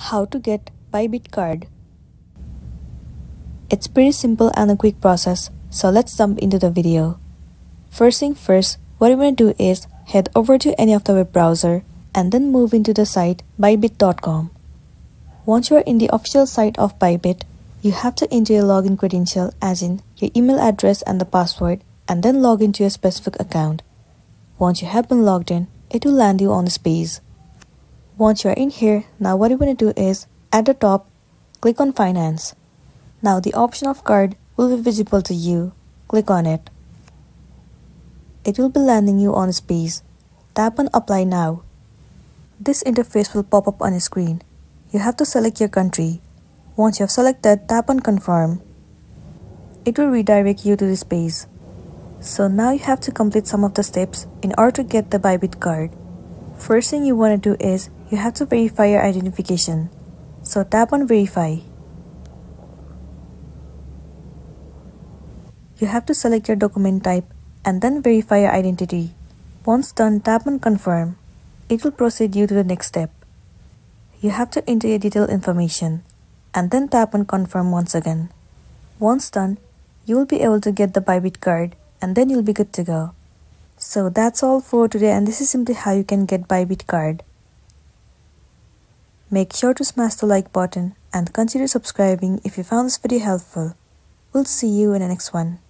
How to get ByBit Card. It's pretty simple and a quick process, so let's jump into the video. First thing first, what you want to do is head over to any of the web browser and then move into the site bybit.com. Once you are in the official site of ByBit, you have to enter your login credential as in your email address and the password and then log into your specific account. Once you have been logged in, it will land you on this page. Once you are in here, now what you want to do is, at the top, click on Finance. Now the option of card will be visible to you. Click on it. It will be landing you on this page. Tap on Apply Now. This interface will pop up on your screen. You have to select your country. Once you have selected, tap on Confirm. It will redirect you to this page. So now you have to complete some of the steps in order to get the ByBit card. First thing you want to do is, you have to verify your identification. So tap on Verify. You have to select your document type and then verify your identity. Once done, tap on Confirm. It will proceed you to the next step. You have to enter your detailed information and then tap on Confirm once again. Once done, you will be able to get the ByBit card and then you'll be good to go. So that's all for today, and this is simply how you can get ByBit card. Make sure to smash the like button and consider subscribing if you found this video helpful. We'll see you in the next one.